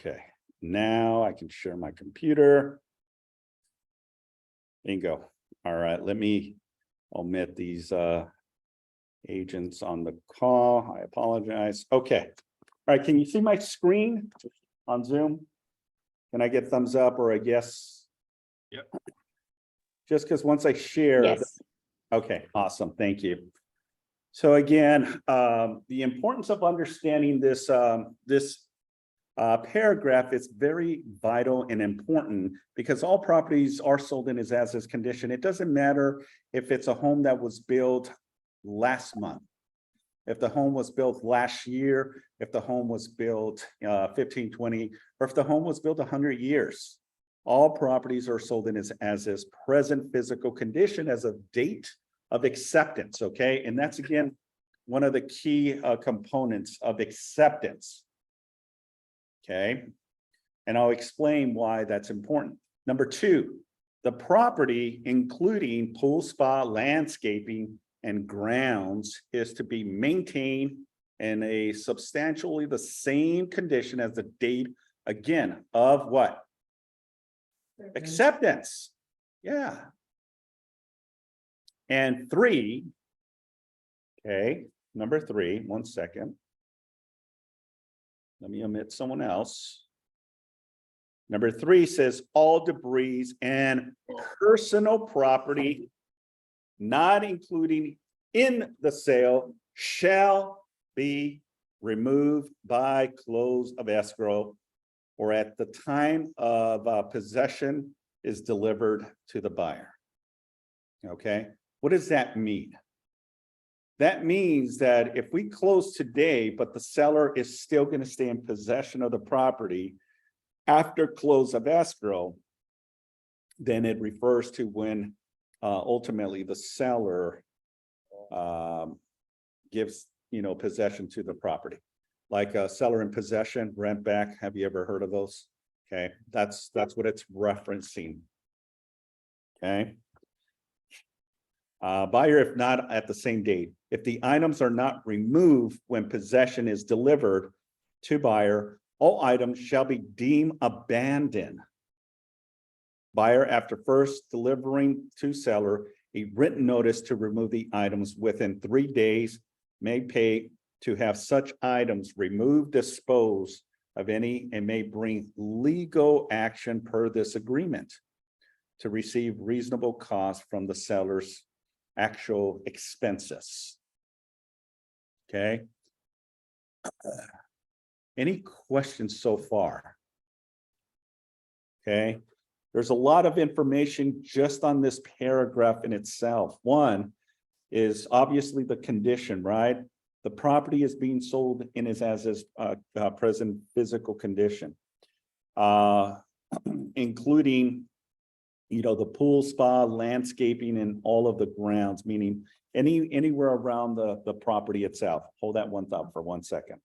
Okay, now I can share my computer. Bingo. All right, let me omit these agents on the call. I apologize. Okay. All right, can you see my screen on Zoom? Can I get thumbs up or a yes? Yep. Just because once I share. Yes. Okay, awesome. Thank you. So again, the importance of understanding this paragraph is very vital and important because all properties are sold in as-is condition. It doesn't matter if it's a home that was built last month, if the home was built last year, if the home was built 15, 20, or if the home was built 100 years. All properties are sold in as-is present physical condition as of date of acceptance, okay? And that's, again, one of the key components of acceptance, okay? And I'll explain why that's important. Number two, the property, including pool, spa, landscaping, and grounds, is to be maintained in a substantially the same condition as the date, again, of what? Acceptance. Yeah. And three, okay, number three, 1 second. Let me omit someone else. Number three says all debris and personal property not including in the sale shall be removed by close of escrow or at the time of possession is delivered to the buyer. Okay, what does that mean? That means that if we close today, but the seller is still going to stay in possession of the property after close of escrow, then it refers to when ultimately the seller gives, possession to the property. Like a seller in possession, rent back. Have you ever heard of those? Okay, that's what it's referencing. Okay. Buyer, if not at the same date, if the items are not removed when possession is delivered to buyer, all items shall be deemed abandoned. Buyer, after first delivering to seller a written notice to remove the items within 3 days, may pay to have such items removed, disposed of any, and may bring legal action per this agreement to receive reasonable cost from the seller's actual expenses. Okay. Any questions so far? Okay. There's a lot of information just on this paragraph in itself. One is obviously the condition, right? The property is being sold in its as-is present physical condition, including, the pool, spa, landscaping, and all of the grounds, meaning anywhere around the property itself. Hold that one thought for 1 second.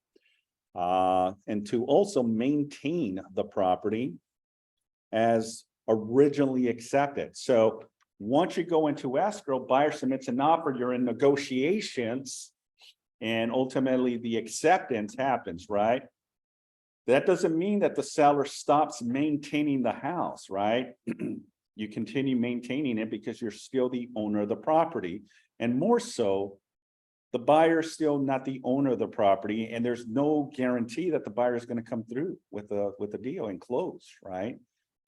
And to also maintain the property as originally accepted. So once you go into escrow, buyer submits an offer, you're in negotiations, and ultimately the acceptance happens, right? That doesn't mean that the seller stops maintaining the house, right? You continue maintaining it because you're still the owner of the property. And more so, the buyer is still not the owner of the property, and there's no guarantee that the buyer is going to come through with a deal and close, right?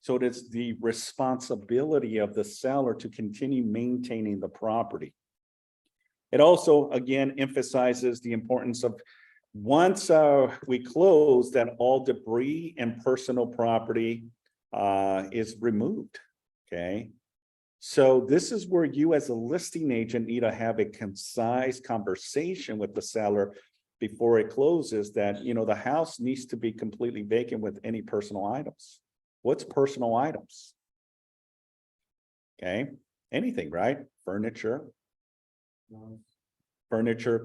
So it is the responsibility of the seller to continue maintaining the property. It also, again, emphasizes the importance of once we close, that all debris and personal property is removed, okay? So this is where you as a listing agent need to have a concise conversation with the seller before it closes that, the house needs to be completely vacant with any personal items. What's personal items? Okay, anything, right? Furniture,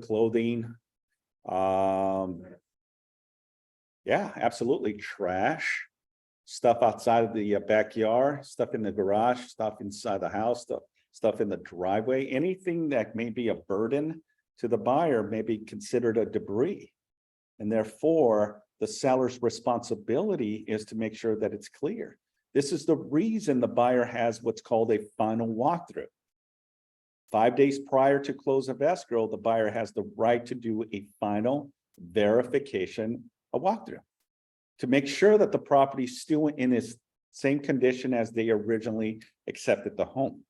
clothing, yeah, absolutely. Trash, stuff outside of the backyard, stuff in the garage, stuff inside the house, stuff in the driveway, anything that may be a burden to the buyer may be considered a debris. And therefore, the seller's responsibility is to make sure that it's clear. This is the reason the buyer has what's called a final walkthrough. 5 days prior to close of escrow, the buyer has the right to do a final verification, a walkthrough, to make sure that the property is still in its same condition as they originally accepted the home.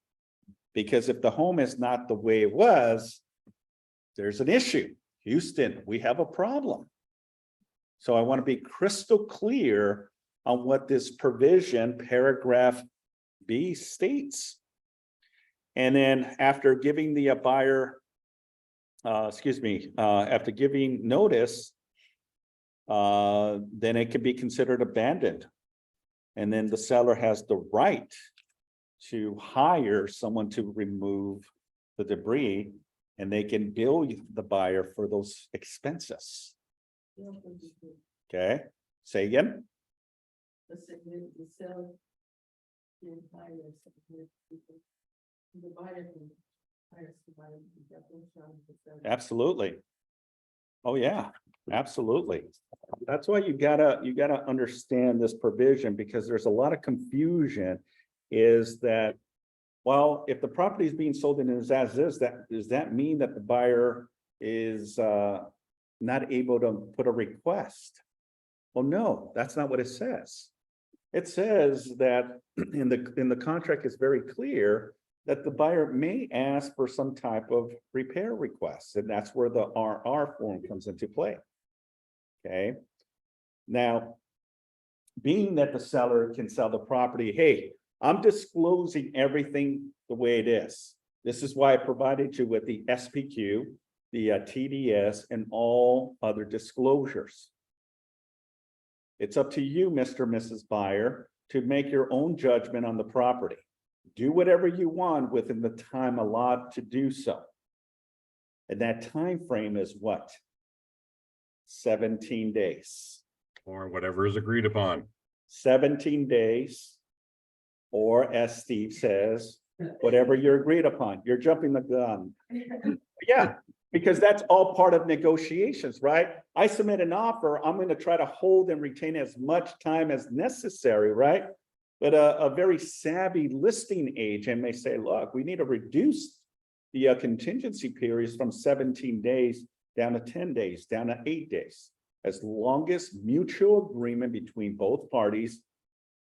Because if the home is not the way it was, there's an issue. Houston, we have a problem. So I want to be crystal clear on what this provision, paragraph B, states. And then after giving the buyer, after giving notice, then it can be considered abandoned. And then the seller has the right to hire someone to remove the debris, and they can bill the buyer for those expenses. Okay, say again. The seller can hire people. The buyer can hire somebody to get them from the seller. Absolutely. Oh, yeah, absolutely. That's why you gotta understand this provision, because there's a lot of confusion. Is that, well, if the property is being sold in as is, that does that mean that the buyer is not able to put a request? Well, no, that's not what it says. It says that in the contract is very clear that the buyer may ask for some type of repair request, and that's where the RR form comes into play. Okay. Now, being that the seller can sell the property, hey, I'm disclosing everything the way it is. This is why I provided you with the SPQ, the TDS, and all other disclosures. It's up to you, Mr. or Mrs. Buyer, to make your own judgment on the property. Do whatever you want within the time allotted to do so. And that time frame is what? 17 days. Or whatever is agreed upon. 17 days. Or as Steve says, whatever you're agreed upon. You're jumping the gun. Yeah, because that's all part of negotiations, right? I submit an offer, I'm going to try to hold and retain as much time as necessary, right? But a very savvy listing agent may say, look, we need to reduce the contingency periods from 17 days down to 10 days, down to 8 days. As long as mutual agreement between both parties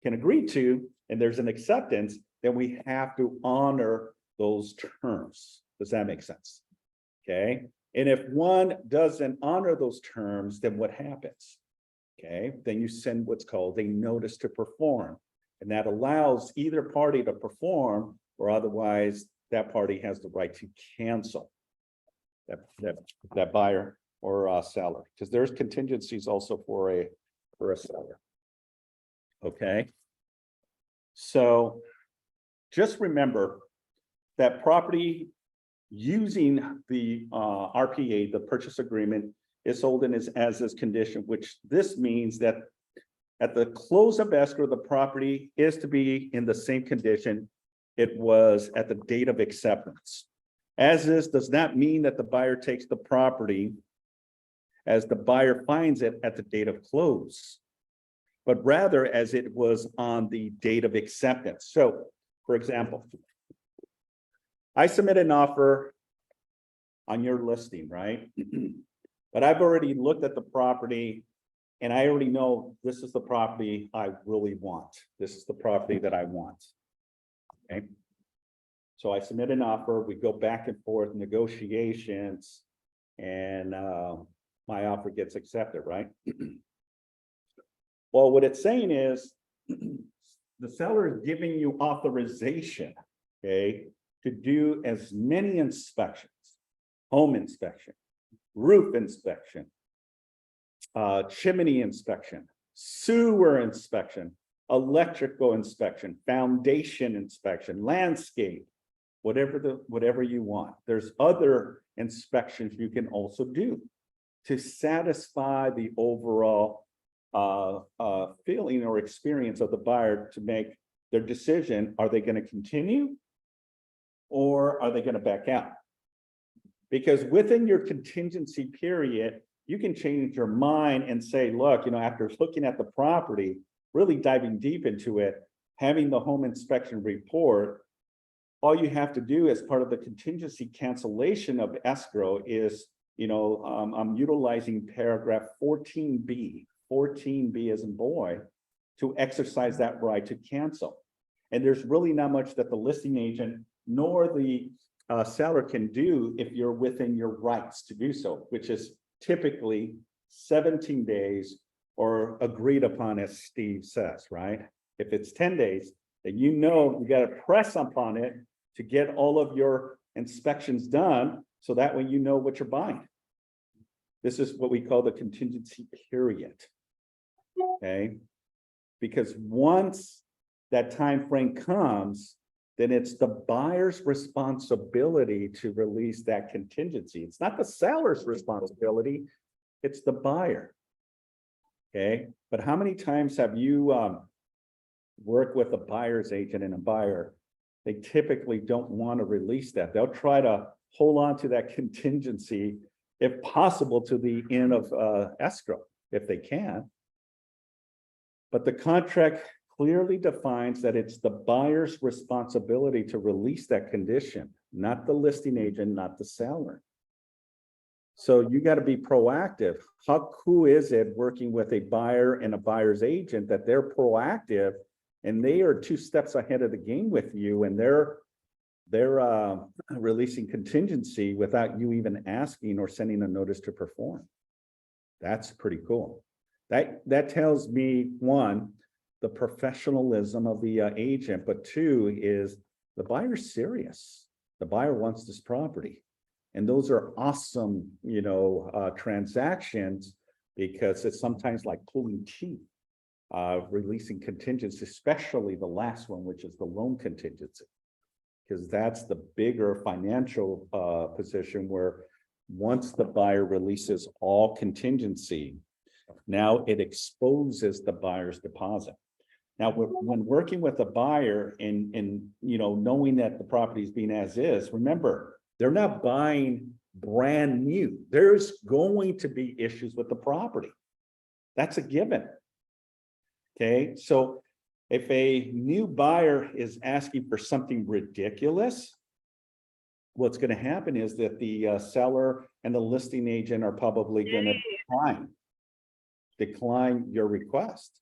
can agree to, and there's an acceptance, then we have to honor those terms. Does that make sense? Okay. And if one doesn't honor those terms, then what happens? Okay. Then you send what's called a notice to perform. And that allows either party to perform, or otherwise that party has the right to cancel that buyer or seller, because there's contingencies also for a seller. Okay. So just remember that property using the RPA, the purchase agreement, is sold in as is condition, which this means that at the close of escrow, the property is to be in the same condition it was at the date of acceptance. As is does not mean that the buyer takes the property as the buyer finds it at the date of close, but rather as it was on the date of acceptance. So, for example, I submit an offer on your listing, right? But I've already looked at the property and I already know this is the property I really want. This is the property that I want. Okay. So I submit an offer, we go back and forth negotiations, and my offer gets accepted, right? Well, what it's saying is the seller is giving you authorization, okay, to do as many inspections: home inspection, roof inspection, chimney inspection, sewer inspection, electrical inspection, foundation inspection, landscape, whatever you want. There's other inspections you can also do to satisfy the overall feeling or experience of the buyer to make their decision. Are they going to continue or are they going to back out? Because within your contingency period, you can change your mind and say, look, after looking at the property, really diving deep into it, having the home inspection report, all you have to do as part of the contingency cancellation of escrow is, I'm utilizing paragraph 14B as in boy, to exercise that right to cancel. And there's really not much that the listing agent nor the seller can do if you're within your rights to do so, which is typically 17 days or agreed upon, as Steve says, right? If it's 10 days, then you got to press upon it to get all of your inspections done, so that way you know what you're buying. This is what we call the contingency period. Okay, because once that time frame comes, then it's the buyer's responsibility to release that contingency. It's not the seller's responsibility, it's the buyer. Okay, but how many times have you worked with a buyer's agent and a buyer? They typically don't want to release that. They'll try to hold on to that contingency, if possible, to the end of escrow, if they can. But the contract clearly defines that it's the buyer's responsibility to release that condition, not the listing agent, not the seller. So you got to be proactive. How cool is it working with a buyer and a buyer's agent that they're proactive and they are 2 steps ahead of the game with you, and they're releasing contingency without you even asking or sending a notice to perform? That's pretty cool. That tells me, one, the professionalism of the agent, but 2 is the buyer's serious. The buyer wants this property. And those are awesome, transactions, because it's sometimes like pulling teeth, releasing contingency, especially the last one, which is the loan contingency, because that's the bigger financial position where once the buyer releases all contingency, now it exposes the buyer's deposit. Now, when working with a buyer and knowing that the property is being as is, remember, they're not buying brand new. There's going to be issues with the property. That's a given. Okay, so if a new buyer is asking for something ridiculous, what's going to happen is that the seller and the listing agent are probably going to decline your request.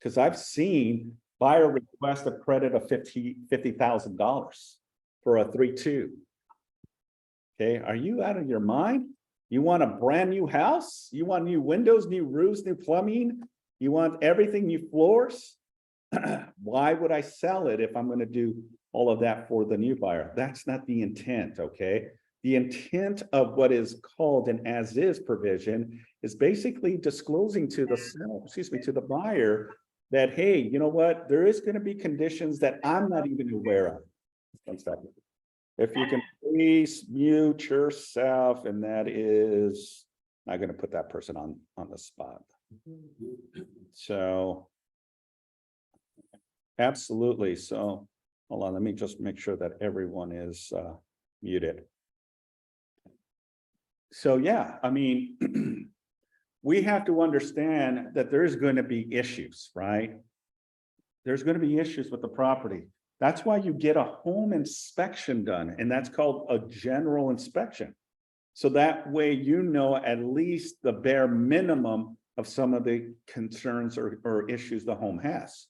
Because I've seen buyer request a credit of $50,000 for a 3-2. Okay, are you out of your mind? You want a brand new house? You want new windows, new roofs, new plumbing? You want everything, new floors? Why would I sell it if I'm going to do all of that for the new buyer? That's not the intent, okay? The intent of what is called an as-is provision is basically disclosing to the seller, to the buyer, that, hey, you know what? There is going to be conditions that I'm not even aware of. One second. If you can please mute yourself, and that is, I'm going to put that person on the spot. So, absolutely. So, hold on, let me just make sure that everyone is muted. So, yeah, I mean, we have to understand that there's going to be issues, right? There's going to be issues with the property. That's why you get a home inspection done, and that's called a general inspection. So that way, at least the bare minimum of some of the concerns or issues the home has.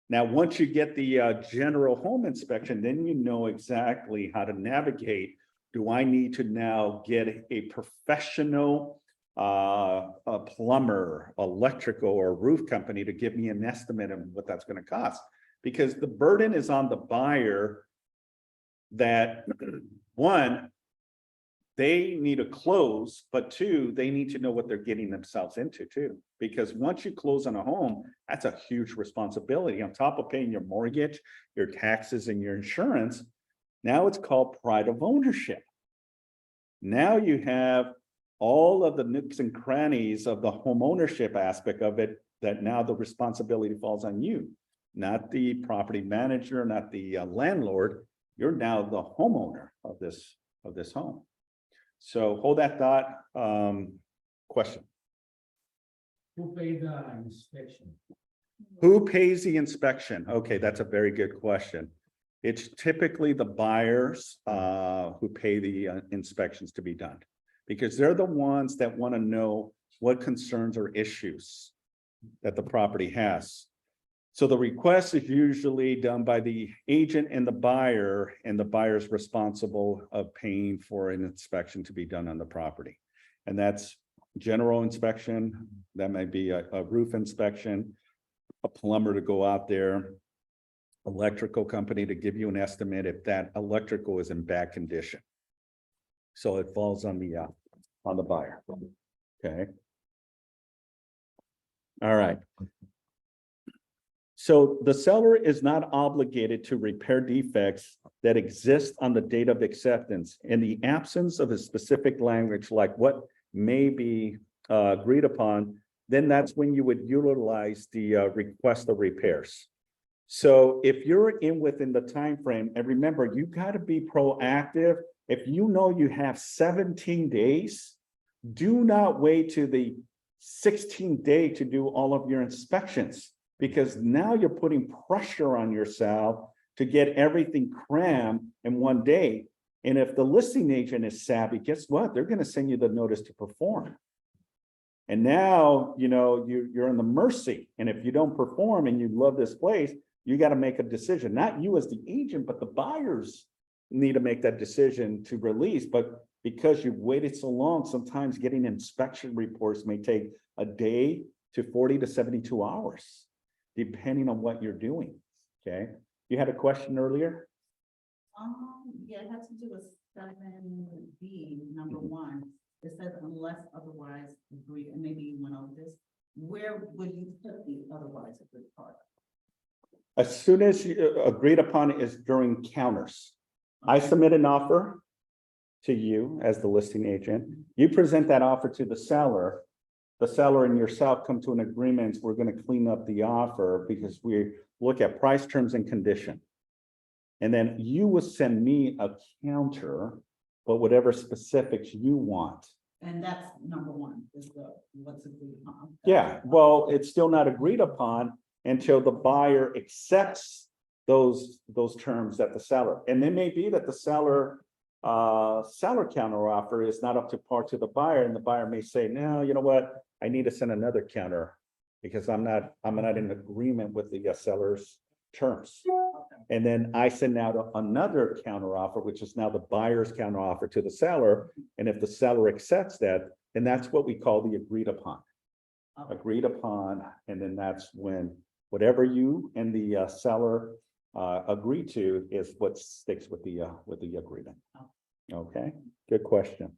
Now, once you get the general home inspection, then you know exactly how to navigate. Do I need to now get a professional, a plumber, electrical, or roof company to give me an estimate of what that's going to cost? Because the burden is on the buyer that, one, they need to close, but 2, they need to know what they're getting themselves into too. Because once you close on a home, that's a huge responsibility. On top of paying your mortgage, your taxes, and your insurance, now it's called pride of ownership. Now you have all of the nooks and crannies of the home ownership aspect of it, that now the responsibility falls on you, not the property manager, not the landlord. You're now the homeowner of this home. So hold that thought. Question. Who paid the inspection? Who pays the inspection? Okay, that's a very good question. It's typically the buyers who pay the inspections to be done. Because they're the ones that want to know what concerns or issues that the property has. So the request is usually done by the agent and the buyer is responsible of paying for an inspection to be done on the property. And that's general inspection, that might be a roof inspection, a plumber to go out there, electrical company to give you an estimate if that electrical is in bad condition. So it falls on the buyer. Okay. All right. So the seller is not obligated to repair defects that exist on the date of acceptance in the absence of a specific language like what may be agreed upon. Then that's when you would utilize the request of repairs. So if you're within the time frame, and remember, you got to be proactive. If you know you have 17 days, do not wait to the 16th day to do all of your inspections, because now you're putting pressure on yourself to get everything crammed in one day. And if the listing agent is savvy, guess what? They're going to send you the notice to perform. And now, you know, you're in the mercy. And if you don't perform and you love this place, you got to make a decision. Not you as the agent, but the buyers need to make that decision to release. But because you've waited so long, sometimes getting inspection reports may take a day to 40 to 72 hours, depending on what you're doing. Okay. You had a question earlier? Yeah, it has to do with 7B, number 1. It says unless otherwise agreed, and maybe you went over this. Where would you put the otherwise agreed part? As soon as you agreed upon is during counters. I submit an offer to you as the listing agent. You present that offer to the seller. The seller and yourself come to an agreement. We're going to clean up the offer because we look at price, terms, and condition. And then you will send me a counter, but whatever specifics you want. And that's number 1, is what's agreed upon. Yeah, well, it's still not agreed upon until the buyer accepts those terms that the seller, and it may be that the seller counter offer is not up to par to the buyer, and the buyer may say, no, you know what, I need to send another counter because I'm not in agreement with the seller's terms. And then I send out another counter offer, which is now the buyer's counter offer to the seller. And if the seller accepts that, then that's what we call the agreed upon. Agreed upon, and then that's when whatever you and the seller agree to is what sticks with the agreement. Okay, good question.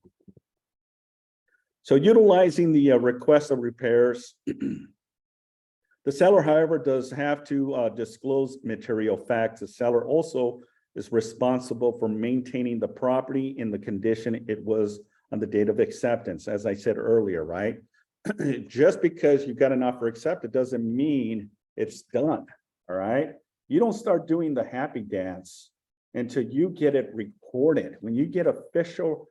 So utilizing the request of repairs, the seller, however, does have to disclose material facts. The seller also is responsible for maintaining the property in the condition it was on the date of acceptance, as I said earlier, right? Just because you've got an offer accepted doesn't mean it's done, all right? You don't start doing the happy dance until you get it recorded. When you get official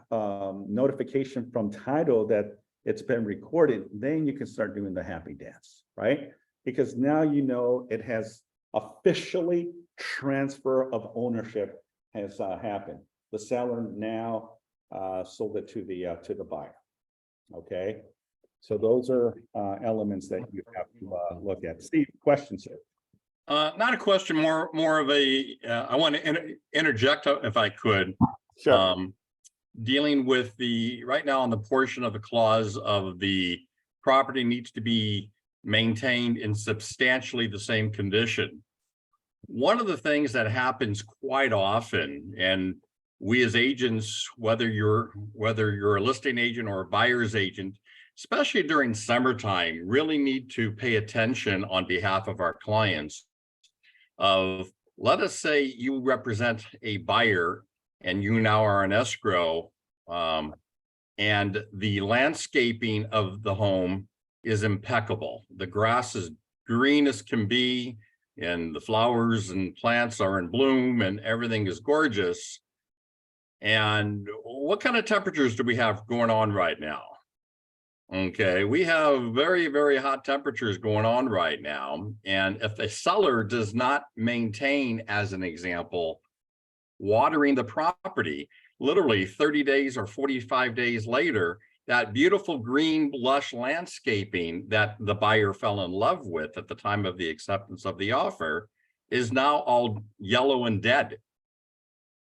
notification from title that it's been recorded, then you can start doing the happy dance, right? Because now you know it has officially transfer of ownership has happened. The seller now sold it to the buyer. Okay, so those are elements that you have to look at. Steve, questions here? Not a question, more of a, I want to interject if I could. Sure. Dealing with right now on the portion of the clause of the property needs to be maintained in substantially the same condition. One of the things that happens quite often, and we as agents, whether you're a listing agent or a buyer's agent, especially during summertime, really need to pay attention on behalf of our clients of, let us say you represent a buyer and you now are an escrow, and the landscaping of the home is impeccable. The grass is green as can be, and the flowers and plants are in bloom, and everything is gorgeous. And what kind of temperatures do we have going on right now? Okay, we have very, very hot temperatures going on right now. And if a seller does not maintain, as an example, watering the property, literally 30 days or 45 days later, that beautiful green lush landscaping that the buyer fell in love with at the time of the acceptance of the offer is now all yellow and dead.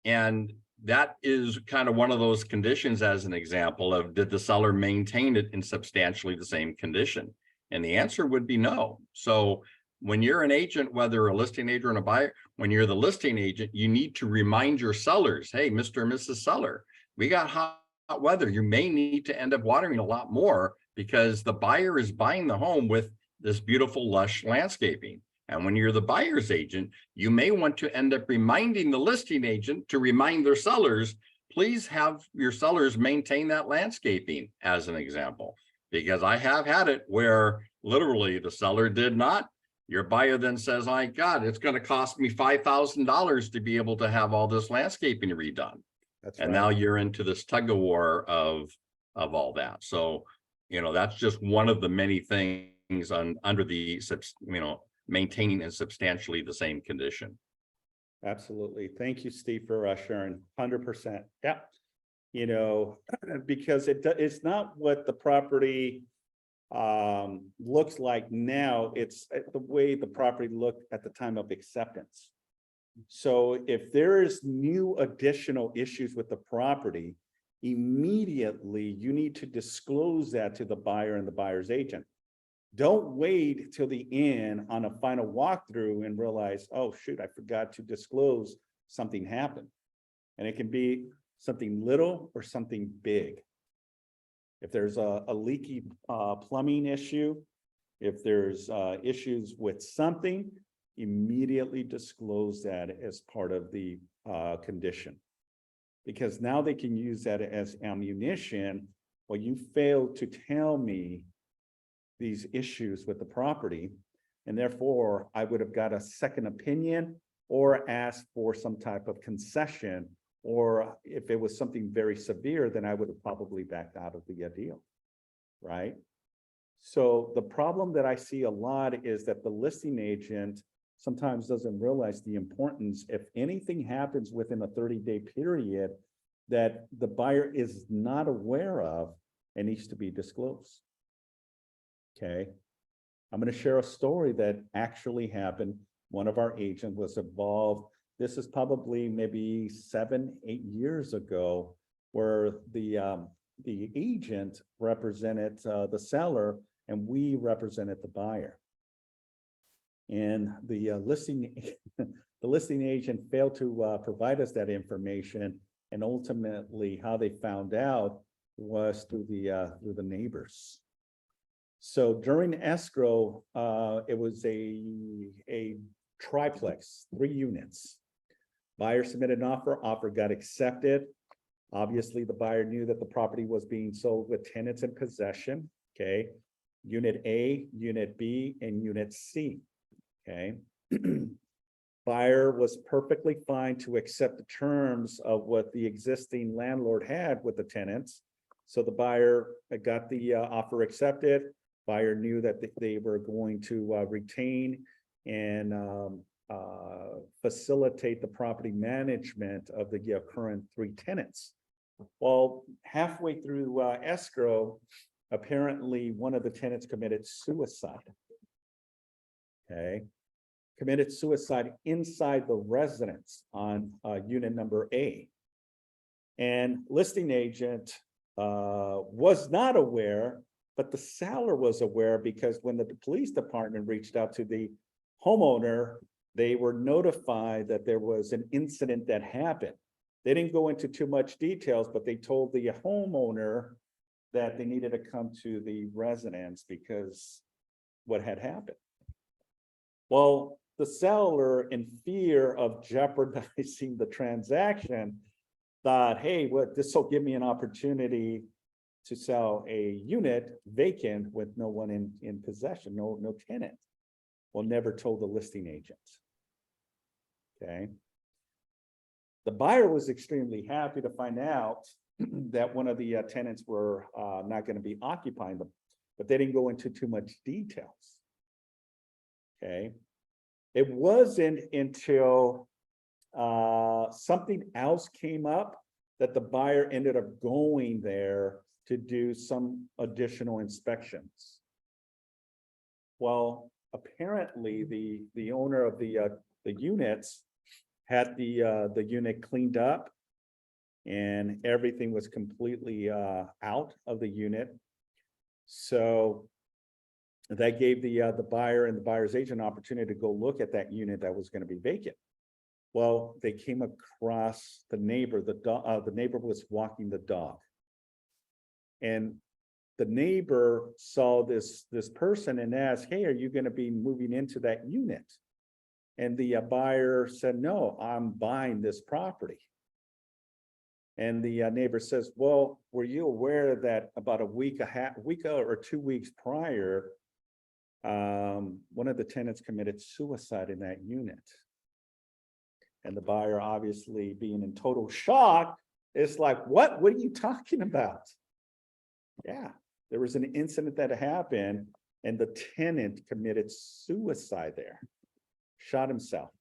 And that is kind of one of those conditions, as an example of, did the seller maintain it in substantially the same condition? And the answer would be no. So when you're an agent, whether a listing agent or a buyer, when you're the listing agent, you need to remind your sellers, hey, Mr. and Mrs. Seller, we got hot weather. You may need to end up watering a lot more because the buyer is buying the home with this beautiful, lush landscaping. And when you're the buyer's agent, you may want to end up reminding the listing agent to remind their sellers, please have your sellers maintain that landscaping, as an example. Because I have had it where literally the seller did not. Your buyer then says, my God, it's going to cost me $5,000 to be able to have all this landscaping redone. That's And right. now you're into this tug of war of all that. So, that's just one of the many things under the, maintaining in substantially the same condition. Absolutely. Thank you, Steve, for sharing. 100%. Yeah. Because it's not what the property looks like now, it's the way the property looked at the time of acceptance. So if there is new additional issues with the property, immediately you need to disclose that to the buyer and the buyer's agent. Don't wait till the end on a final walkthrough and realize, oh, shoot, I forgot to disclose something happened. And it can be something little or something big. If there's a leaky plumbing issue, if there's issues with something, immediately disclose that as part of the condition. Because now they can use that as ammunition. Well, you failed to tell me these issues with the property, and therefore I would have got a second opinion or asked for some type of concession, or if it was something very severe, then I would have probably backed out of the deal, right? So the problem that I see a lot is that the listing agent sometimes doesn't realize the importance. If anything happens within a 30-day period that the buyer is not aware of, it needs to be disclosed. Okay, I'm going to share a story that actually happened. One of our agents was involved. This is probably maybe 7-8 years ago, where the agent represented the seller and we represented the buyer. And the listing agent failed to provide us that information, and ultimately how they found out was through the neighbors. So during escrow, it was a triplex, 3 units. Buyer submitted an offer got accepted. Obviously, the buyer knew that the property was being sold with tenants in possession. Okay, Unit A, Unit B, and Unit C. Okay. Buyer was perfectly fine to accept the terms of what the existing landlord had with the tenants. So the buyer got the offer accepted. Buyer knew that they were going to retain and facilitate the property management of the current 3 tenants. Well, halfway through escrow, apparently one of the tenants committed suicide. Okay, committed suicide inside the residence on unit number A. And listing agent was not aware, but the seller was aware, because when the police department reached out to the homeowner, they were notified that there was an incident that happened. They didn't go into too much details, but they told the homeowner that they needed to come to the residence because what had happened. Well, the seller, in fear of jeopardizing the transaction, thought, hey, this will give me an opportunity to sell a unit vacant with no one in possession, no tenant. Well, never told the listing agent. Okay. The buyer was extremely happy to find out that one of the tenants were not going to be occupying them, but they didn't go into too much details. Okay. It wasn't until something else came up that the buyer ended up going there to do some additional inspections. Well, apparently the owner of the units had the unit cleaned up and everything was completely out of the unit. So that gave the buyer and the buyer's agent opportunity to go look at that unit that was going to be vacant. Well, they came across the neighbor. The neighbor was walking the dog, and the neighbor saw this person and asked, "Hey, are you going to be moving into that unit?" And the buyer said, "No, I'm buying this property." And the neighbor says, "Well, were you aware that about a week or 2 weeks prior, one of the tenants committed suicide in that unit?" And the buyer, obviously being in total shock, is like, what are you talking about? Yeah, there was an incident that happened and the tenant committed suicide there, shot himself.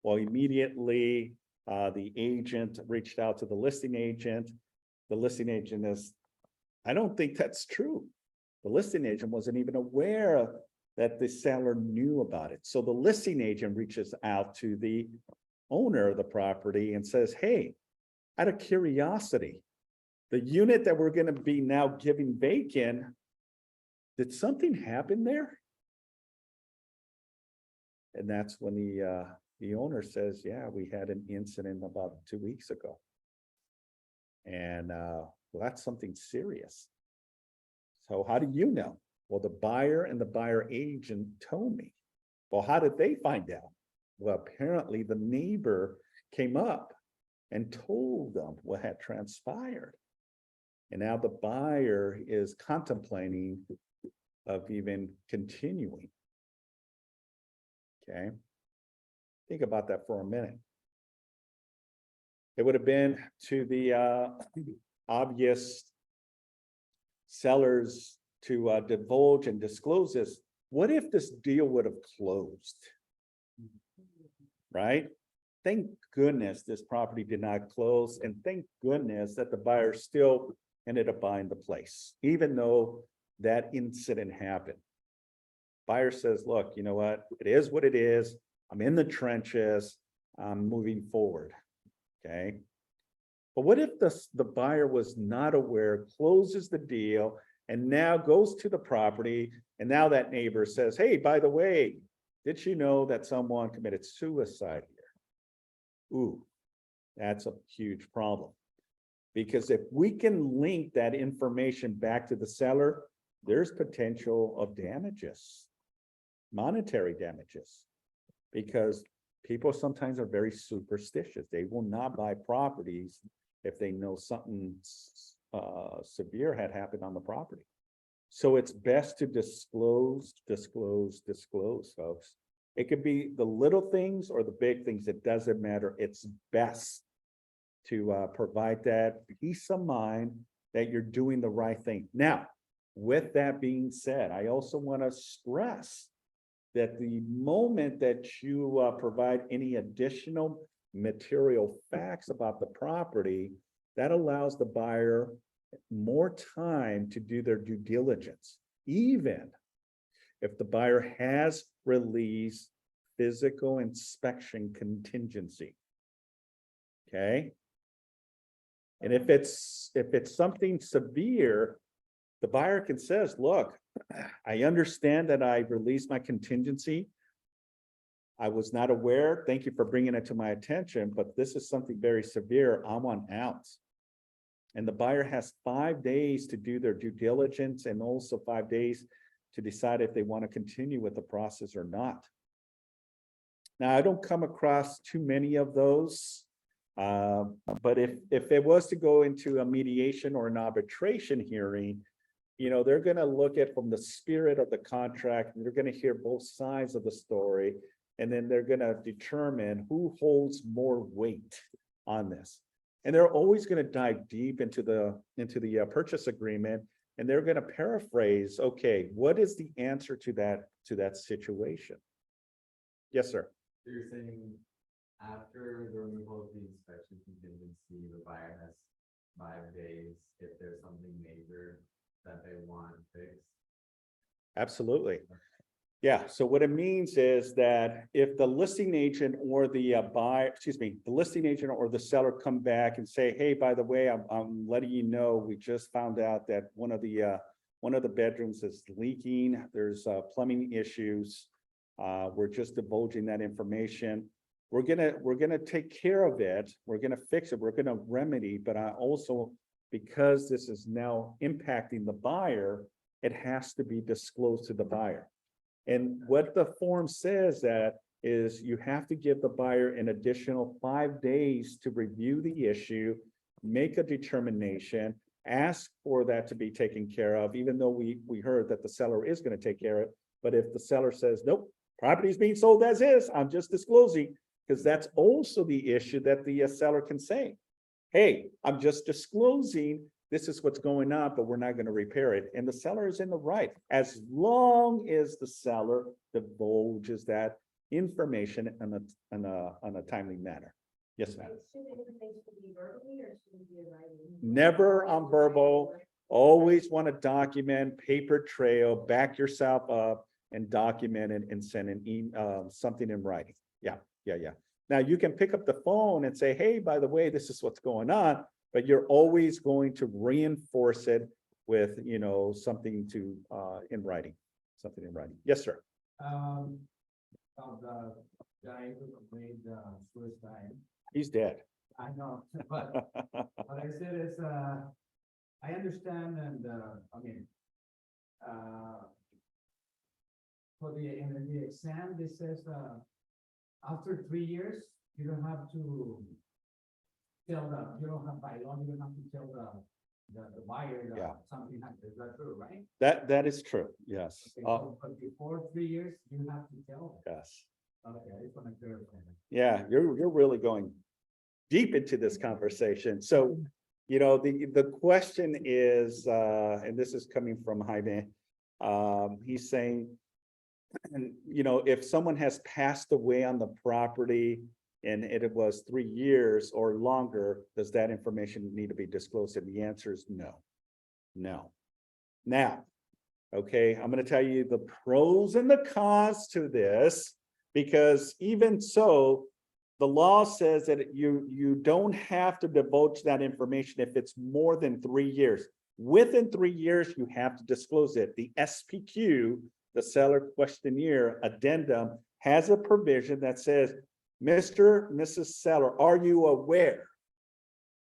Well, immediately, the agent reached out to the listing agent. The listing agent is, "I don't think that's true." The listing agent wasn't even aware that the seller knew about it. So the listing agent reaches out to the owner of the property and says, "Hey, out of curiosity, the unit that we're going to be now giving vacant, did something happen there?" And that's when the owner says, "Yeah, we had an incident about 2 weeks ago." And well, that's something serious. So how do you know? Well, the buyer and the buyer agent told me. Well, how did they find out? Well, apparently the neighbor came up and told them what had transpired. And now the buyer is contemplating of even continuing. Okay. Think about that for a minute. It would have been to the obvious sellers to divulge and disclose this. What if this deal would have closed? Right? Thank goodness this property did not close, and thank goodness that the buyer still ended up buying the place, even though that incident happened. Buyer says, "Look, you know what? It is what it is. I'm in the trenches. I'm moving forward." Okay. But what if the buyer was not aware, closes the deal, and now goes to the property, and now that neighbor says, "Hey, by the way, did you know that someone committed suicide here?" Ooh, that's a huge problem. Because if we can link that information back to the seller, there's potential of damages, monetary damages. Because people sometimes are very superstitious. They will not buy properties if they know something severe had happened on the property. So it's best to disclose, folks. It could be the little things or the big things. It doesn't matter. It's best to provide that peace of mind that you're doing the right thing. Now, with that being said, I also want to stress that the moment that you provide any additional material facts about the property, that allows the buyer more time to do their due diligence, even if the buyer has released physical inspection contingency. Okay. And if it's something severe, the buyer can says, "Look, I understand that I released my contingency. I was not aware. Thank you for bringing it to my attention, but this is something very severe. I want out." And the buyer has 5 days to do their due diligence and also 5 days to decide if they want to continue with the process or not. Now, I don't come across too many of those, but if it was to go into a mediation or an arbitration hearing, they're going to look at from the spirit of the contract, and they're going to hear both sides of the story, and then they're going to determine who holds more weight on this. And they're always gonna dive deep into the purchase agreement, and they're gonna paraphrase, okay, what is the answer to that situation? Yes, sir. So you're saying after the removal of the inspection contingency, the buyer has 5 days if there's something major that they want fixed? Absolutely. Yeah, so what it means is that if the listing agent or the the listing agent or the seller come back and say, hey, by the way, I'm letting you know, we just found out that one of the bedrooms is leaking, there's plumbing issues. We're just divulging that information. We're gonna take care of it. We're gonna fix it. We're gonna remedy, but I also, because this is now impacting the buyer, it has to be disclosed to the buyer. And what the form says that is you have to give the buyer an additional 5 days to review the issue, make a determination, ask for that to be taken care of, even though we heard that the seller is gonna take care of it. But if the seller says, nope, property is being sold as is, I'm just disclosing, because that's also the issue that the seller can say. Hey, I'm just disclosing, this is what's going on, but we're not going to repair it. And the seller is in the right, as long as the seller divulges that information in a timely manner. Yes, ma'am. Should the information be verbally or should it be in writing? Never on verbal. Always want to document, paper trail, back yourself up and document it and send an something in writing. Yeah. Now you can pick up the phone and say, hey, by the way, this is what's going on, but you're always going to reinforce it with, something in writing, something in writing. Yes, sir. Of the guy who committed suicide. He's dead. I know, but what I said is, I understand and, for in the exam, this says, after 3 years, you don't have to you don't have by law, you don't have to tell the buyer Yeah. that something happened. Is that true, right? That is true. Yes. Okay, so, but before 3 years, you have to tell them. Yes. Okay, I just want to clarify that. Yeah, you're really going deep into this conversation. So, the question is, and this is coming from Jaime, he's saying, and, if someone has passed away on the property and it was 3 years or longer, does that information need to be disclosed? And the answer is no. No. Now, okay, I'm going to tell you the pros and the cons to this, because even so, the law says that you don't have to divulge that information if it's more than 3 years. Within 3 years, you have to disclose it. The SPQ, the seller questionnaire addendum, has a provision that says, Mr. and Mrs. Seller, are you aware?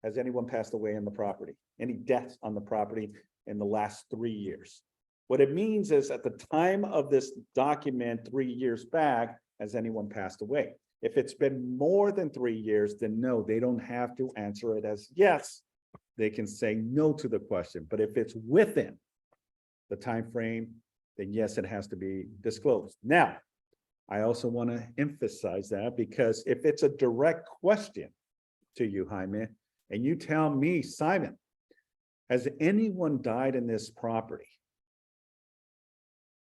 Has anyone passed away in the property? Any deaths on the property in the last 3 years? What it means is at the time of this document 3 years back, has anyone passed away? If it's been more than 3 years, then no, they don't have to answer it as yes. They can say no to the question. But if it's within the time frame, then yes, it has to be disclosed. Now, I also want to emphasize that, because if it's a direct question to you, Jaime, and you tell me, Simon, has anyone died in this property?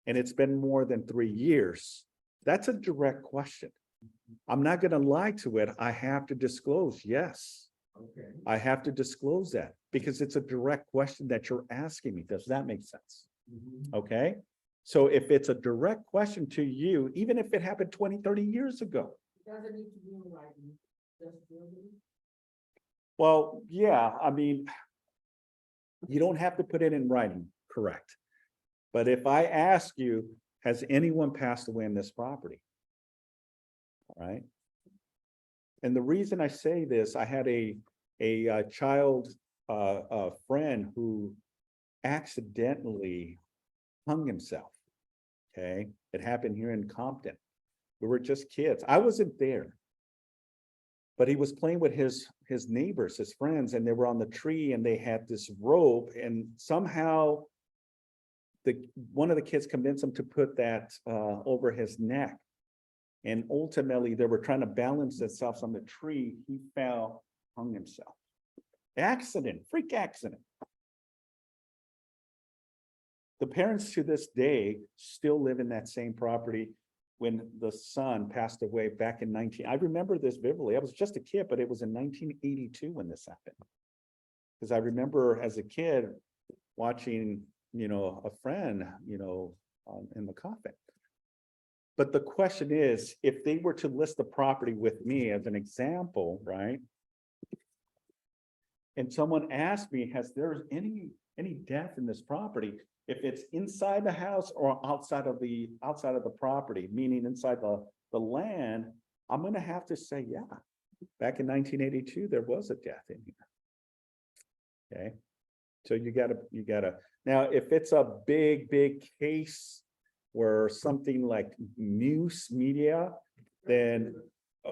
And it's been more than 3 years. That's a direct question. I'm not going to lie to it. I have to disclose. Yes, Okay. I have to disclose that because it's a direct question that you're asking me. Does that make sense? Mhm. Okay. So if it's a direct question to you, even if it happened 20, 30 years ago, It doesn't need to be in writing, just verbally. well, yeah, I mean, you don't have to put it in writing, correct? But if I ask you, has anyone passed away in this property? All right. And the reason I say this, I had a child, a friend who accidentally hung himself. Okay, it happened here in Compton. We were just kids. I wasn't there. But he was playing with his neighbors, his friends, and they were on the tree and they had this rope, and somehow one of the kids convinced him to put that over his neck. And ultimately they were trying to balance themselves on the tree. He fell hung himself. Accident, freak accident. The parents to this day still live in that same property when the son passed away back in I remember this vividly. I was just a kid, but it was in 1982 when this happened. Because I remember as a kid watching, a friend, in the coffin. But the question is, if they were to list the property with me as an example, right? And someone asked me, has there any death in this property? If it's inside the house or outside of the property, meaning inside the land, I'm gonna have to say, yeah. Back in 1982, there was a death in here. Okay, so you gotta, now, if it's a big case where something like news media, then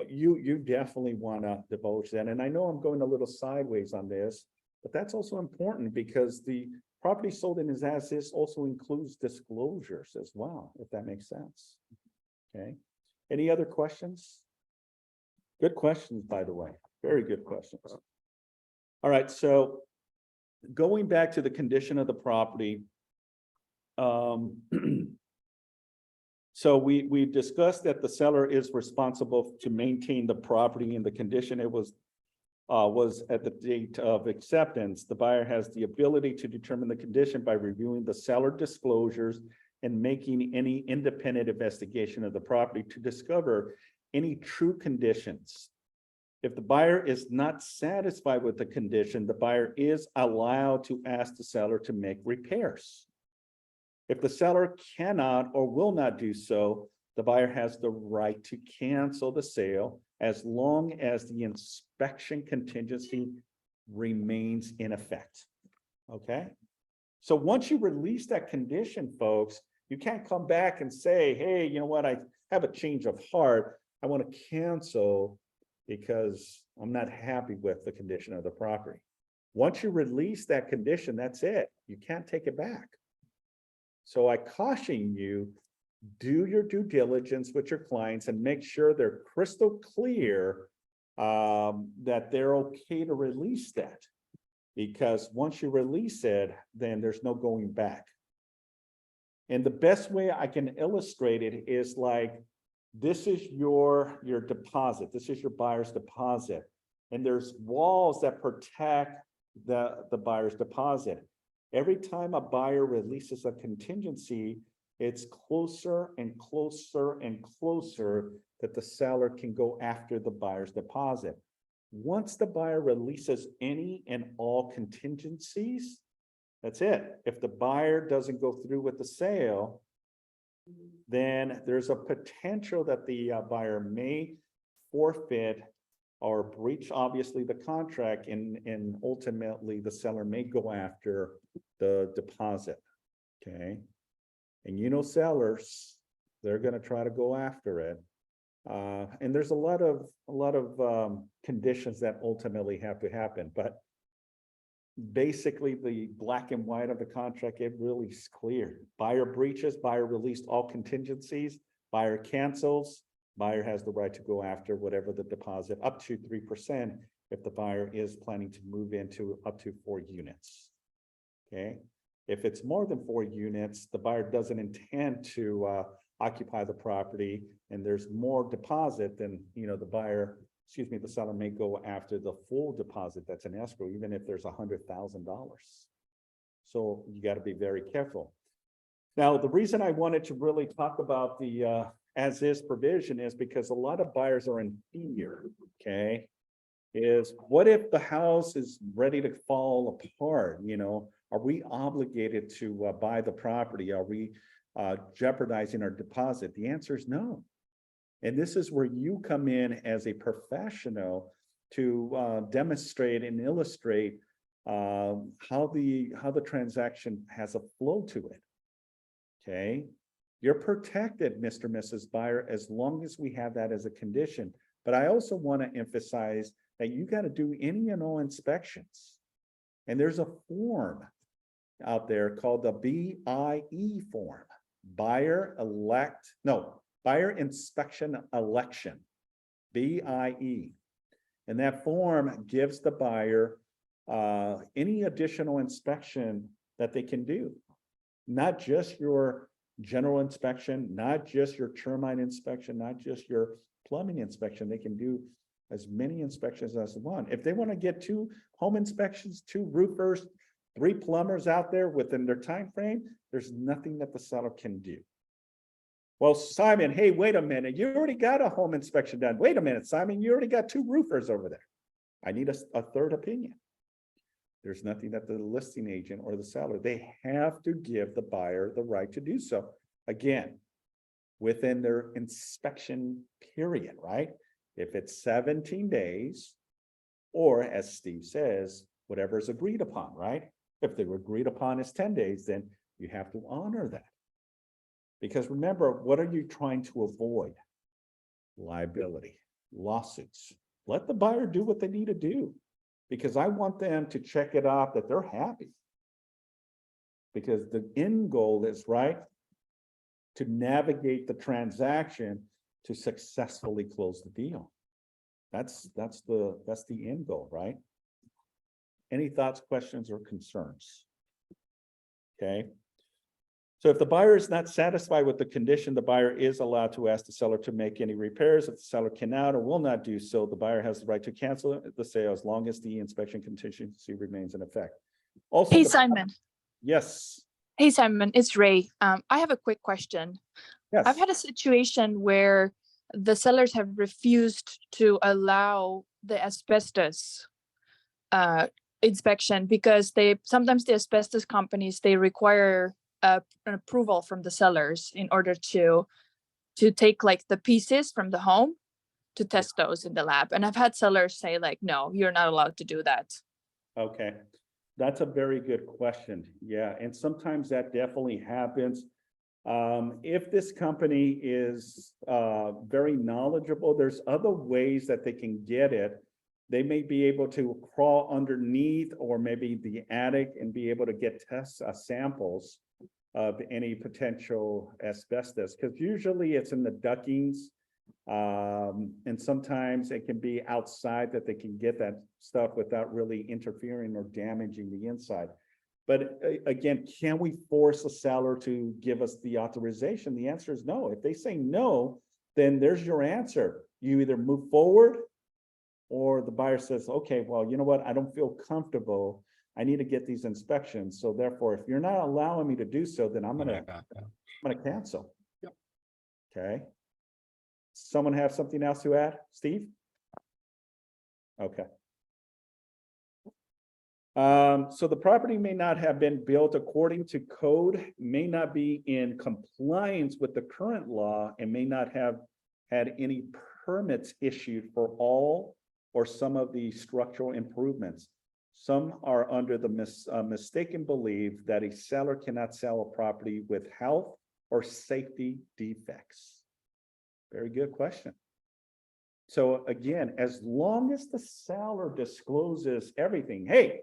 you definitely wanna divulge that. And I know I'm going a little sideways on this, but that's also important because the property sold in as is also includes disclosures as well, if that makes sense. Okay, any other questions? Good questions, by the way, very good questions. All right, so going back to the condition of the property. So we discussed that the seller is responsible to maintain the property in the condition it was at the date of acceptance. The buyer has the ability to determine the condition by reviewing the seller disclosures and making any independent investigation of the property to discover any true conditions. If the buyer is not satisfied with the condition, the buyer is allowed to ask the seller to make repairs. If the seller cannot or will not do so, the buyer has the right to cancel the sale as long as the inspection contingency remains in effect. Okay? So once you release that condition, folks, you can't come back and say, hey, you know what, I have a change of heart. I want to cancel because I'm not happy with the condition of the property. Once you release that condition, that's it. You can't take it back. So I caution you, do your due diligence with your clients and make sure they're crystal clear that they're okay to release that. Because once you release it, then there's no going back. And the best way I can illustrate it is like, this is your deposit. This is your buyer's deposit. And there's walls that protect the buyer's deposit. Every time a buyer releases a contingency, it's closer and closer and closer that the seller can go after the buyer's deposit. Once the buyer releases any and all contingencies, that's it. If the buyer doesn't go through with the sale, then there's a potential that the buyer may forfeit or breach, obviously, the contract, and ultimately the seller may go after the deposit. Okay. And sellers, they're going to try to go after it. And there's a lot of conditions that ultimately have to happen, but basically the black and white of the contract, it really is clear. Buyer breaches, buyer released all contingencies, buyer cancels, buyer has the right to go after whatever the deposit, up to 3% if the buyer is planning to move into up to 4 units. Okay. If it's more than 4 units, the buyer doesn't intend to occupy the property and there's more deposit, then the seller may go after the full deposit that's in escrow, even if there's $100,000. So you got to be very careful. Now, the reason I wanted to really talk about the as-is provision is because a lot of buyers are in fear. Okay, is what if the house is ready to fall apart? Are we obligated to buy the property? Are we jeopardizing our deposit? The answer is no. And this is where you come in as a professional to demonstrate and illustrate how the transaction has a flow to it. Okay, you're protected, Mr. and Mrs. Buyer, as long as we have that as a condition. But I also want to emphasize that you got to do any and all inspections. And there's a form out there called the BIE form, Buyer Inspection Election, BIE. And that form gives the buyer any additional inspection that they can do. Not just your general inspection, not just your termite inspection, not just your plumbing inspection. They can do as many inspections as they want. If they want to get 2 home inspections, 2 roofers, 3 plumbers out there within their time frame, there's nothing that the seller can do. Well, Simon, hey, wait a minute. You already got a home inspection done. Wait a minute, Simon, you already got 2 roofers over there. I need a third opinion. There's nothing that the listing agent or the seller, they have to give the buyer the right to do so. Again, within their inspection period, right? If it's 17 days, or as Steve says, whatever is agreed upon, right? If they were agreed upon is 10 days, then you have to honor that. Because remember, what are you trying to avoid? Liability, lawsuits. Let the buyer do what they need to do. Because I want them to check it off that they're happy. Because the end goal is, right, to navigate the transaction to successfully close the deal. That's the end goal, right? Any thoughts, questions, or concerns? Okay. So if the buyer is not satisfied with the condition, the buyer is allowed to ask the seller to make any repairs. If the seller cannot or will not do so, the buyer has the right to cancel the sale as long as the inspection contingency remains in effect. Also, Hey, Simon. Yes. Hey, Simon, it's Ray. I have a quick question. Yes. I've had a situation where the sellers have refused to allow the asbestos inspection because sometimes the asbestos companies, they require an approval from the sellers in order to take like the pieces from the home to test those in the lab. And I've had sellers say like, no, you're not allowed to do that. Okay, that's a very good question. Yeah, and sometimes that definitely happens. If this company is very knowledgeable, there's other ways that they can get it. They may be able to crawl underneath or maybe the attic and be able to get samples of any potential asbestos, because usually it's in the ductings. And sometimes it can be outside that they can get that stuff without really interfering or damaging the inside. But again, can we force a seller to give us the authorization? The answer is no. If they say no, then there's your answer. You either move forward or the buyer says, okay, well, you know what? I don't feel comfortable. I need to get these inspections. So therefore, if you're not allowing me to do so, then I'm gonna cancel. Yep. Okay. Someone have something else to add? Steve? Okay. So the property may not have been built according to code, may not be in compliance with the current law, and may not have had any permits issued for all or some of the structural improvements. Some are under the mistaken belief that a seller cannot sell a property with health or safety defects. Very good question. So again, as long as the seller discloses everything, hey,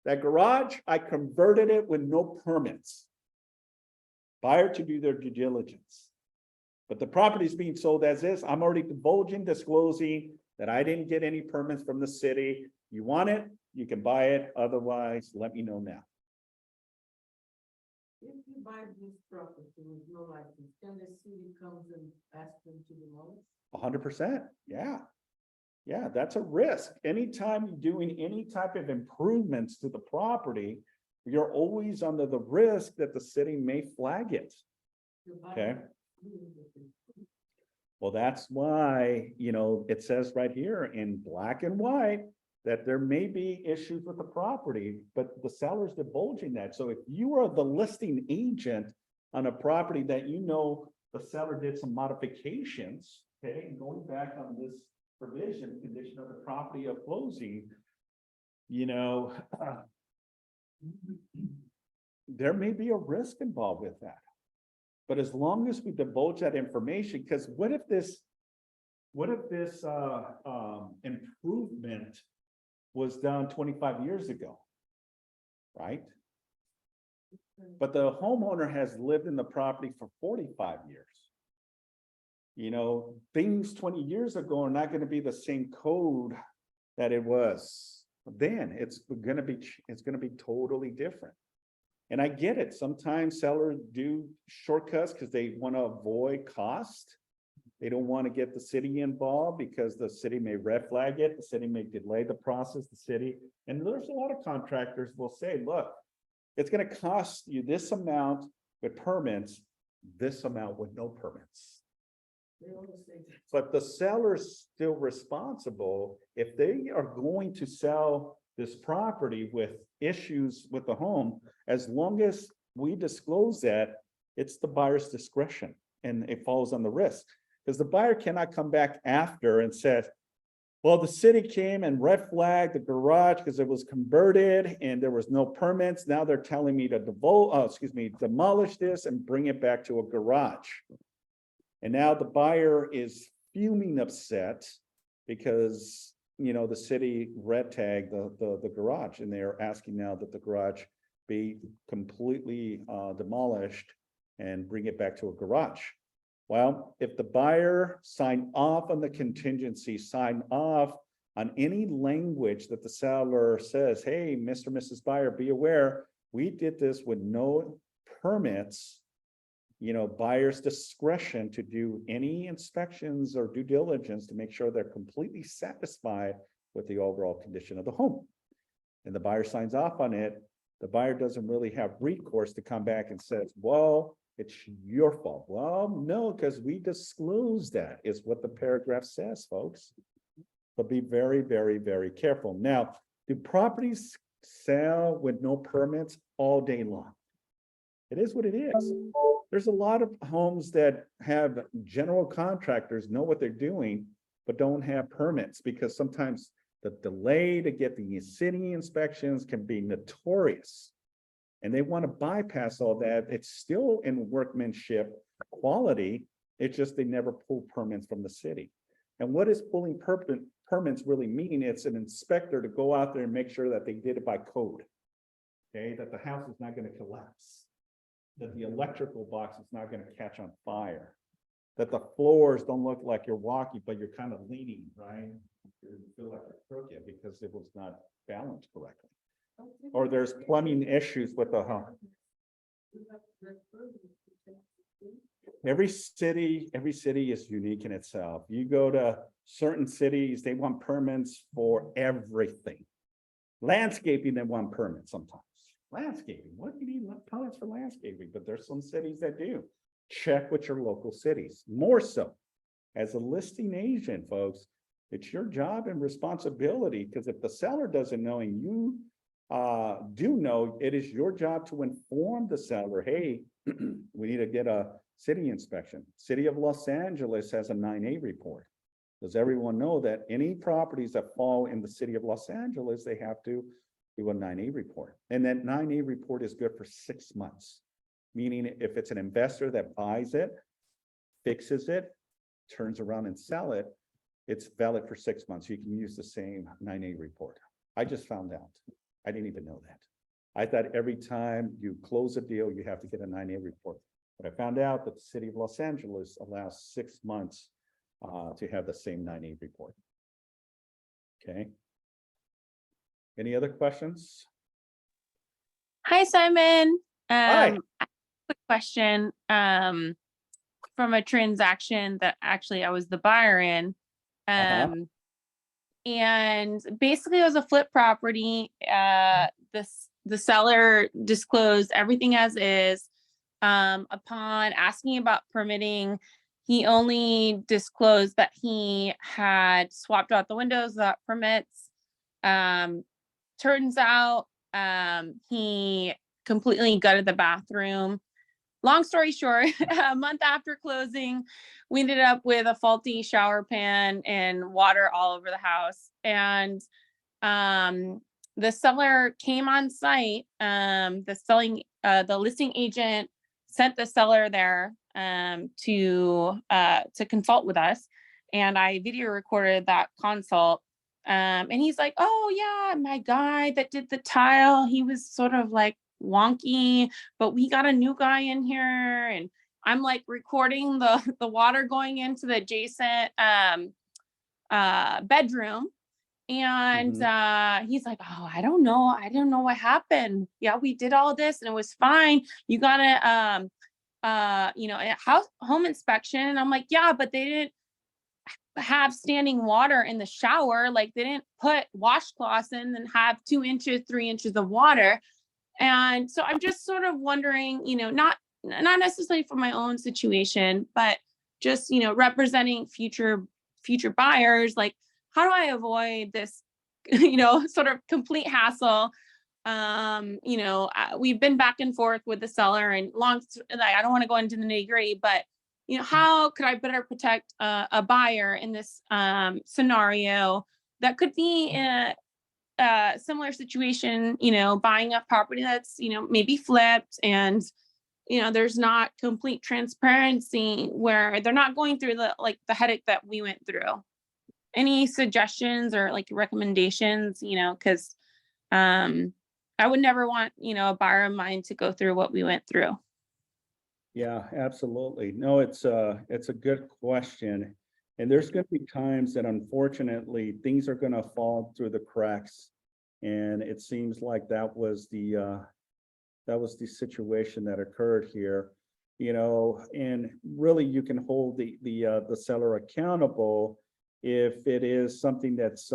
that garage, I converted it with no permits. Buyer to do their due diligence. But the property is being sold as is. I'm already divulging, disclosing that I didn't get any permits from the city. You want it, you can buy it. Otherwise, let me know now. If you buy this property with no license, then the city comes and asks them to demolish? 100%. Yeah. Yeah, that's a risk. Anytime you're doing any type of improvements to the property, you're always under the risk that the city may flag it. The buyer Okay. agrees with it. Well, that's why, it says right here in black and white that there may be issues with the property, but the seller's divulging that. So if you are the listing agent on a property that the seller did some modifications, okay, and going back on this provision, condition of the property of closing, there may be a risk involved with that. But as long as we divulge that information, because what if this improvement was done 25 years ago, right? But the homeowner has lived in the property for 45 years. Things 20 years ago are not going to be the same code that it was then. It's gonna be totally different. And I get it. Sometimes sellers do shortcuts because they want to avoid cost. They don't want to get the city involved because the city may red flag it, the city may delay the process, the city. And there's a lot of contractors will say, look, it's gonna cost you this amount with permits, this amount with no permits. They always say that. But the seller's still responsible if they are going to sell this property with issues with the home, as long as we disclose that, it's the buyer's discretion and it falls on the risk. Because the buyer cannot come back after and says, well, the city came and red flagged the garage because it was converted and there was no permits. Now they're telling me to demolish this and bring it back to a garage. And now the buyer is fuming upset because, the city red tagged the garage, and they're asking now that the garage be completely demolished and bring it back to a garage. Well, if the buyer signed off on the contingency, signed off on any language that the seller says, hey, Mr. and Mrs. Buyer, be aware, we did this with no permits. Buyer's discretion to do any inspections or due diligence to make sure they're completely satisfied with the overall condition of the home. And the buyer signs off on it. The buyer doesn't really have recourse to come back and says, well, it's your fault. Well, no, because we disclosed that is what the paragraph says, folks. But be very, very, very careful. Now, do properties sell with no permits all day long? It is what it is. There's a lot of homes that have general contractors know what they're doing, but don't have permits because sometimes the delay to get the city inspections can be notorious. And they want to bypass all that. It's still in workmanship quality. It's just they never pull permits from the city. And what does pulling permits really mean? It's an inspector to go out there and make sure that they did it by code. Okay, that the house is not going to collapse, that the electrical box is not going to catch on fire, that the floors don't look like you're walking, but you're kind of leaning, right? You feel like you're crooked because it was not balanced correctly. Or there's plumbing issues with the home. Every city is unique in itself. You go to certain cities, they want permits for everything. Landscaping, they want permits sometimes. Landscaping, what do you need permits for landscaping? But there's some cities that do. Check with your local cities, more so. As a listing agent, folks, it's your job and responsibility, because if the seller doesn't know and you do know, it is your job to inform the seller, hey, we need to get a city inspection. City of Los Angeles has a 9A report. Does everyone know that any properties that fall in the city of Los Angeles, they have to do a 9A report. And that 9A report is good for 6 months. Meaning if it's an investor that buys it, fixes it, turns around and sell it, it's valid for 6 months. You can use the same 9A report. I just found out. I didn't even know that. I thought every time you close a deal, you have to get a 9A report. But I found out that the city of Los Angeles allows 6 months to have the same 9A report. Okay. Any other questions? Hi, Simon. Hi. I have a quick question from a transaction that actually I was the buyer in. And basically it was a flip property. The seller disclosed everything as is. Upon asking about permitting, he only disclosed that he had swapped out the windows without permits. Turns out he completely gutted the bathroom. Long story short, a month after closing, we ended up with a faulty shower pan and water all over the house. And the seller came on site. The listing agent sent the seller there to consult with us, and I video recorded that consult. And he's like, oh yeah, my guy that did the tile, he was sort of like wonky, but we got a new guy in here. And I'm like recording the water going into the adjacent bedroom. And he's like, oh, I don't know. I don't know what happened. Yeah, we did all this and it was fine. You gotta a home inspection. And I'm like, yeah, but they didn't have standing water in the shower. Like they didn't put washcloths in and have 2 inches, 3 inches of water. And so I'm just sort of wondering, not necessarily for my own situation, but just, representing future buyers, like how do I avoid this, sort of complete hassle? We've been back and forth with the seller and I don't want to go into the nitty-gritty, but how could I better protect a buyer in this scenario that could be in a similar situation, buying a property that's, maybe flipped and, there's not complete transparency where they're not going through the headache that we went through. Any suggestions or recommendations, because I would never want, a buyer of mine to go through what we went through. Yeah, absolutely. No, it's a good question. And there's going to be times that unfortunately things are going to fall through the cracks. And it seems like that was the situation that occurred here. And really you can hold the seller accountable if it is something that's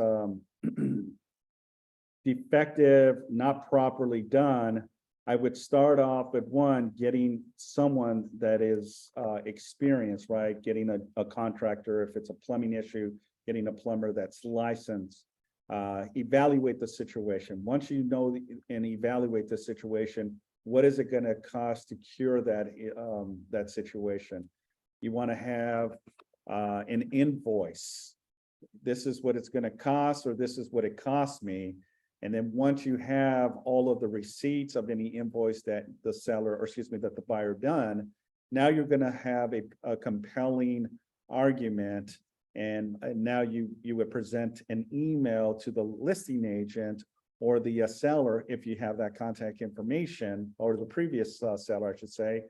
defective, not properly done. I would start off with getting someone that is experienced, right? Getting a contractor, if it's a plumbing issue, getting a plumber that's licensed. Evaluate the situation. Once you know and evaluate the situation, what is it going to cost to cure that situation? You want to have an invoice. This is what it's going to cost, or this is what it cost me. And then once you have all of the receipts of any invoice that that the buyer done, now you're going to have a compelling argument. And now you would present an email to the listing agent or the seller, if you have that contact information, or the previous seller, I should say,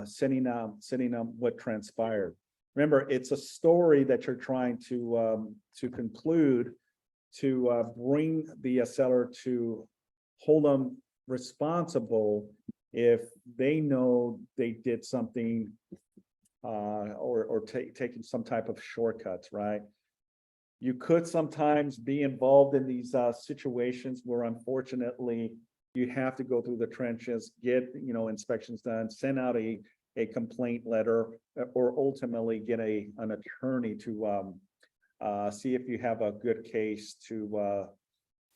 sending them what transpired. Remember, it's a story that you're trying to conclude, to bring the seller to hold them responsible if they know they did something or taking some type of shortcuts, right? You could sometimes be involved in these situations where unfortunately you have to go through the trenches, get inspections done, send out a complaint letter, or ultimately get an attorney to see if you have a good case to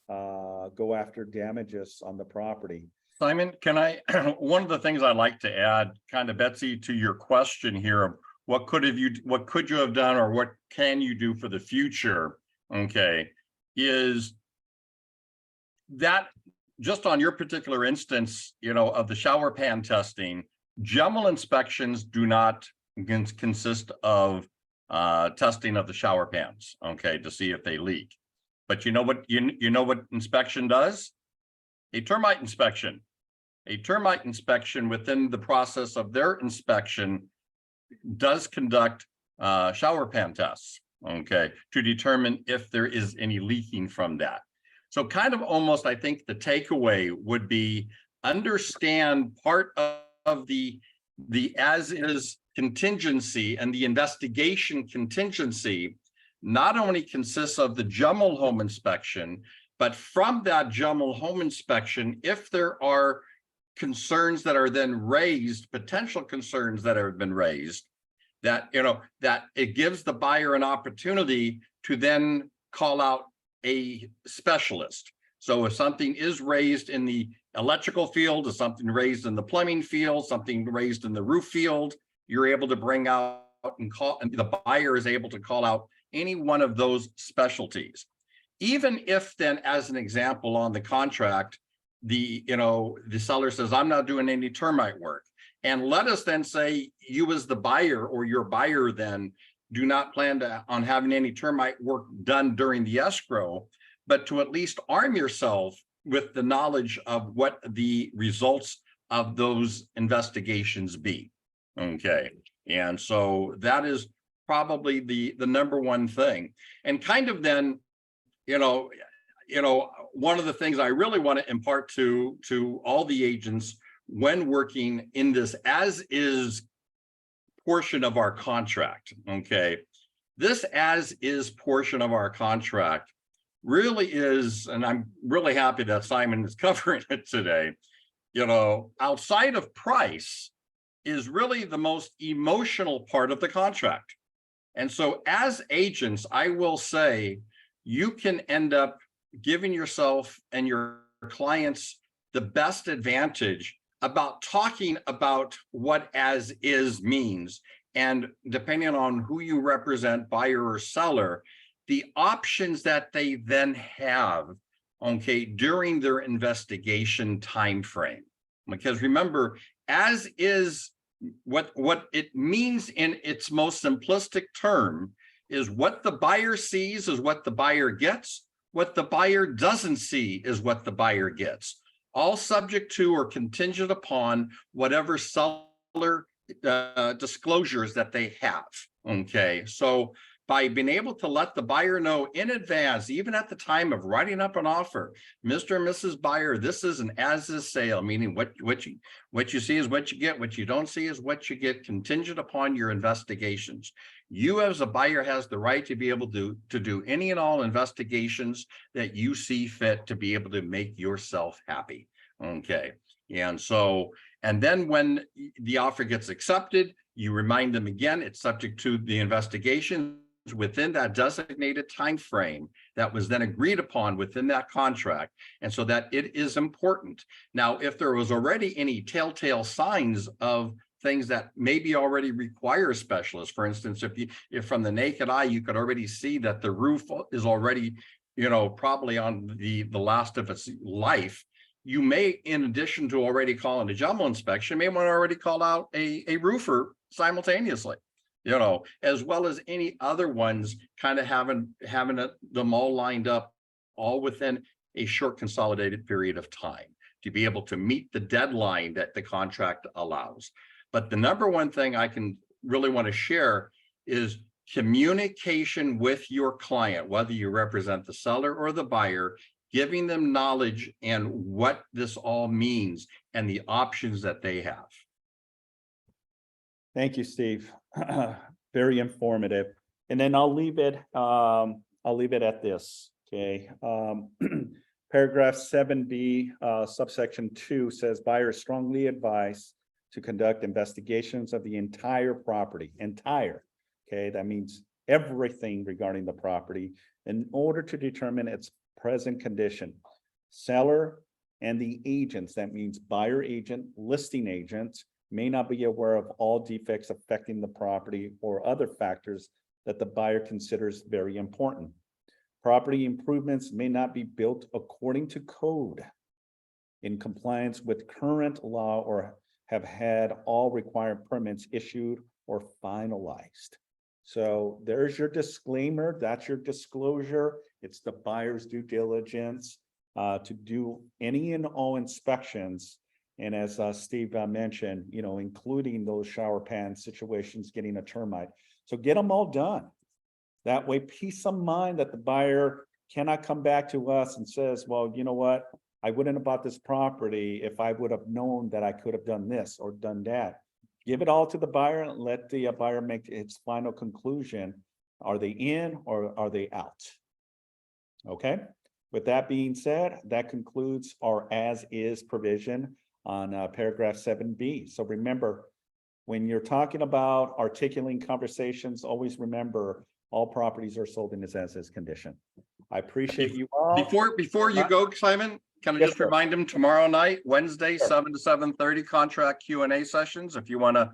go after damages on the property. Simon, can I, one of the things I'd like to add, kind of Betsy, to your question here of what could you have done, or what can you do for the future? Okay, is that just on your particular instance, of the shower pan testing, general inspections do not consist of testing of the shower pans, okay, to see if they leak. But you know what inspection does? A termite inspection. A termite inspection within the process of their inspection does conduct shower pan tests, okay, to determine if there is any leaking from that. So kind of almost, I think the takeaway would be understand part of the as-is contingency and the investigation contingency not only consists of the Jummel home inspection, but from that Jummel home inspection, if there are concerns that are then raised, potential concerns that have been raised, that that it gives the buyer an opportunity to then call out a specialist. So if something is raised in the electrical field, or something raised in the plumbing field, something raised in the roof field, you're able to bring out and call, and the buyer is able to call out any one of those specialties. Even if then, as an example on the contract, the seller says, I'm not doing any termite work. And let us then say you as the buyer, or your buyer then, do not plan on having any termite work done during the escrow, but to at least arm yourself with the knowledge of what the results of those investigations be. Okay, and so that is probably the number one thing. And kind of then you know, one of the things I really want to impart to all the agents when working in this as is portion of our contract, okay? This as is portion of our contract really is, and I'm really happy that Simon is covering it today, outside of price is really the most emotional part of the contract. And so as agents, I will say, you can end up giving yourself and your clients the best advantage about talking about what as is means. And depending on who you represent, buyer or seller, the options that they then have, okay, during their investigation timeframe. Because remember, as is, what it means in its most simplistic term is what the buyer sees is what the buyer gets. What the buyer doesn't see is what the buyer gets. All subject to or contingent upon whatever seller disclosures that they have. Okay, so by being able to let the buyer know in advance, even at the time of writing up an offer, Mr. and Mrs. Buyer, this is an as-is sale, meaning what you see is what you get, what you don't see is what you get, contingent upon your investigations. You as a buyer has the right to be able to do any and all investigations that you see fit to be able to make yourself happy. Okay, and so, and then when the offer gets accepted, you remind them again, it's subject to the investigation within that designated time frame that was then agreed upon within that contract, and so that it is important. Now, if there was already any telltale signs of things that maybe already require a specialist, for instance, if from the naked eye you could already see that the roof is already, probably on the last of its life, you may, in addition to already calling a jumbo inspection, may want to already call out a roofer simultaneously. As well as any other ones, kind of having them all lined up, all within a short consolidated period of time to be able to meet the deadline that the contract allows. But the number one thing I can really want to share is communication with your client, whether you represent the seller or the buyer, giving them knowledge and what this all means and the options that they have. Thank you, Steve. Very informative. And then I'll leave it at this, okay? Paragraph 7B, subsection 2 says buyers strongly advised to conduct investigations of the entire property, okay? That means everything regarding the property in order to determine its present condition. Seller and the agents, that means buyer agent, listing agent, may not be aware of all defects affecting the property or other factors that the buyer considers very important. Property improvements may not be built according to code, in compliance with current law, or have had all required permits issued or finalized. So there's your disclaimer. That's your disclosure. It's the buyer's due diligence to do any and all inspections. And as Steve mentioned, including those shower pan situations, getting a termite. So get them all done. That way, peace of mind that the buyer cannot come back to us and says, well, you know what? I wouldn't have bought this property if I would have known that I could have done this or done that. Give it all to the buyer and let the buyer make its final conclusion. Are they in or are they out? Okay. With that being said, that concludes our as is provision on paragraph 7B. So remember, when you're talking about articulating conversations, always remember all properties are sold in its as is condition. I appreciate you all. Before you go, Simon, can I Yes, just sir. remind them tomorrow night, Wednesday, Sure. 7 to 7:30 contract Q&A sessions. If you want to